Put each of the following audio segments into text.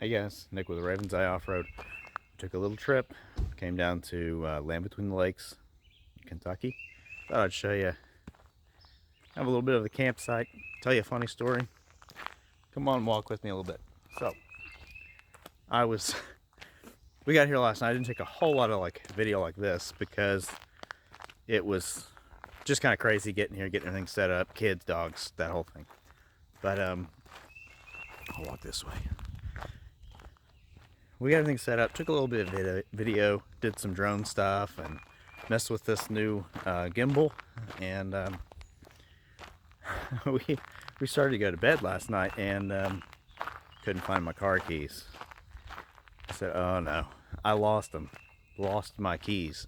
Hey guys, Nick with Raven's Eye Offroad. Took a little trip, came down to Land Between the Lakes, Kentucky. Thought I'd show you, have a little bit of the campsite, tell you a funny story. Come on, walk with me a little bit. So, I was, we got here last night. I didn't take a whole lot of video like this because it was just kind of crazy getting here, getting everything set up, kids, dogs, that whole thing. But I'll walk this way. We got everything set up, took a little bit of video, did some drone stuff, and messed with this new gimbal. And we started to go to bed last night and couldn't find my car keys. I said, oh no, I lost them. Lost my keys.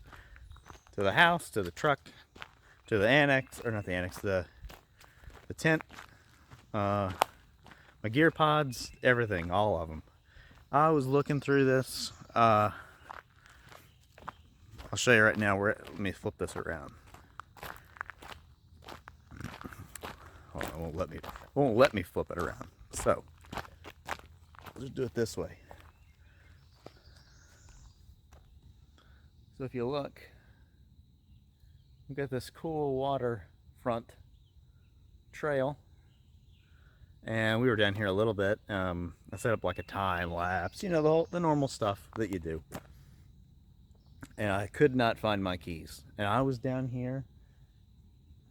To the house, to the truck, to the annex, or not the annex, the tent, my gear pods, everything, all of them. I was looking through this. I'll show you right now. Let me flip this around. Oh, it won't let me flip it around. So I'll just do it this way. So if you look, we've got this cool waterfront trail. And we were down here a little bit. I set up like a time lapse, you know, the normal stuff that you do. And I could not find my keys. And I was down here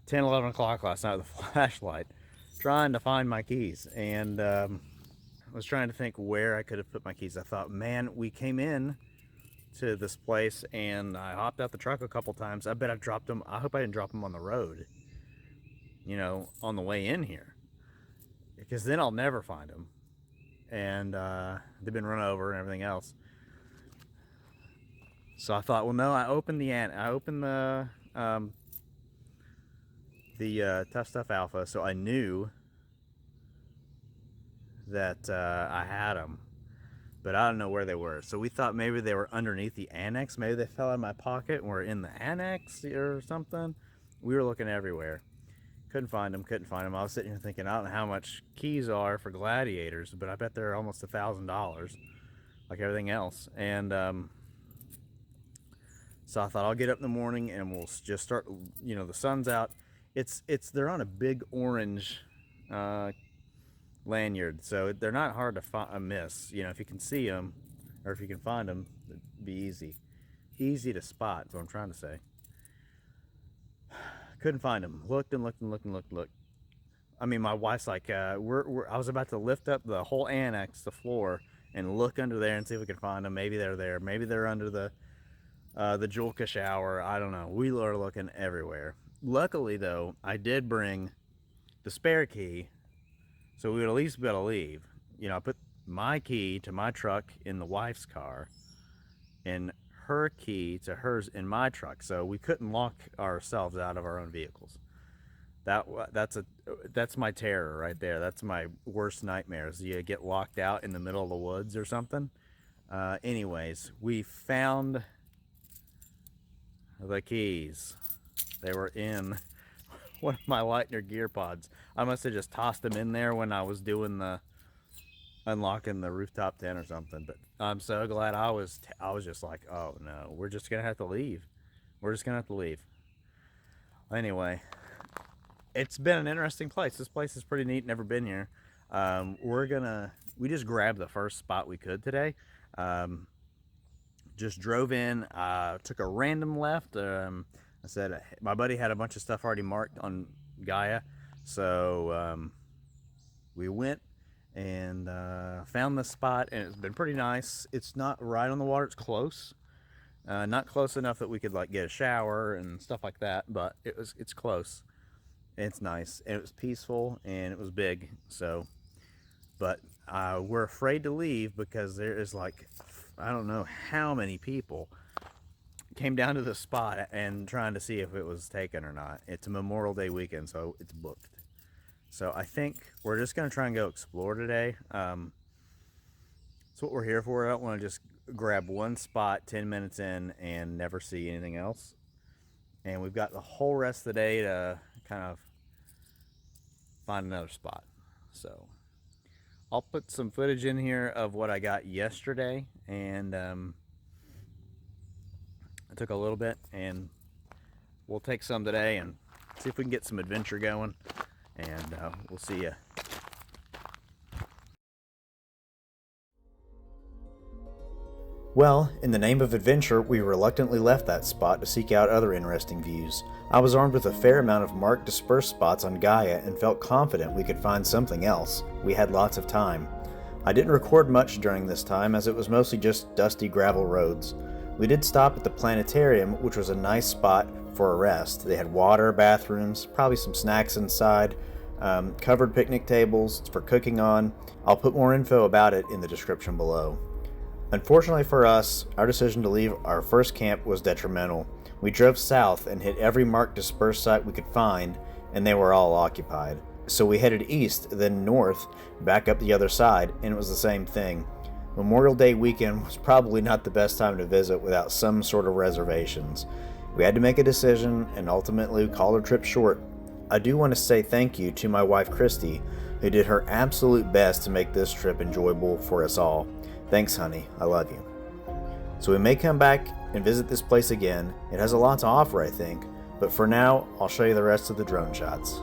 10, 11 o'clock last night with a flashlight trying to find my keys. And I was trying to think where I could have put my keys. I thought, man, we came in to this place and I hopped out the truck a couple times. I bet I dropped them. I hope I didn't drop them on the road, you know, on the way in here. Because then I'll never find them, and they've been run over and everything else. So I thought, well, no. I opened the Tough Stuff Alpha, so I knew that I had them, but I don't know where they were. So we thought maybe they were underneath the annex. Maybe they fell out of my pocket and were in the annex or something. We were looking everywhere. Couldn't find them. I was sitting here thinking, I don't know how much keys are for gladiators, but I bet they're almost $1,000, like everything else. And so I thought I'll get up in the morning and we'll just start. You know, the sun's out. They're on a big orange lanyard, so they're not hard to miss. You know, if you can see them or if you can find them, it'd be easy to spot. Is what I'm trying to say. Couldn't find them. Looked. I mean, my wife's like, I was about to lift up the whole annex, the floor, and look under there and see if we could find them. Maybe they're there. Maybe they're under the Julka shower. I don't know. We are looking everywhere. Luckily, though, I did bring the spare key, so we would at least be able to leave. You know, I put my key to my truck in the wife's car, and her key to hers in my truck, so we couldn't lock ourselves out of our own vehicles. That's my terror right there. That's my worst nightmares. You get locked out in the middle of the woods or something. Anyways, we found the keys. They were in one of my Lightner gear pods. I must have just tossed them in there when I was doing the unlocking the rooftop tent or something. But I'm so glad I was just like, oh no, we're just gonna have to leave. Anyway, it's been an interesting place. This place is pretty neat. Never been here. We just grabbed the first spot we could today. Just drove in, took a random left. I said my buddy had a bunch of stuff already marked on Gaia, so we went and found this spot, and it's been pretty nice. It's not right on the water. It's close, not close enough that we could like get a shower and stuff like that, but it's close. It's nice, and it was peaceful, and it was big. So, but we're afraid to leave because there is like, I don't know how many people came down to the spot and trying to see if it was taken or not. It's a Memorial Day weekend, so it's booked. So I think we're just going to try and go explore today. That's what we're here for. I don't want to just grab one spot 10 minutes in and never see anything else. And we've got the whole rest of the day to kind of find another spot. So I'll put some footage in here of what I got yesterday, and I took a little bit, and we'll take some today and see if we can get some adventure going, and we'll see you. Well, in the name of adventure, we reluctantly left that spot to seek out other interesting views. I was armed with a fair amount of marked dispersed spots on Gaia and felt confident we could find something else. We had lots of time. I didn't record much during this time as it was mostly just dusty gravel roads. We did stop at the Planetarium, which was a nice spot for a rest. They had water, bathrooms, probably some snacks inside, covered picnic tables for cooking on. I'll put more info about it in the description below. Unfortunately for us, our decision to leave our first camp was detrimental. We drove south and hit every marked dispersed site we could find, and they were all occupied. So we headed east, then north, back up the other side, and it was the same thing. Memorial Day weekend was probably not the best time to visit without some sort of reservations. We had to make a decision and ultimately call our trip short. I do want to say thank you to my wife Christy, who did her absolute best to make this trip enjoyable for us all. Thanks, honey. I love you. So we may come back and visit this place again. It has a lot to offer, I think, but for now, I'll show you the rest of the drone shots.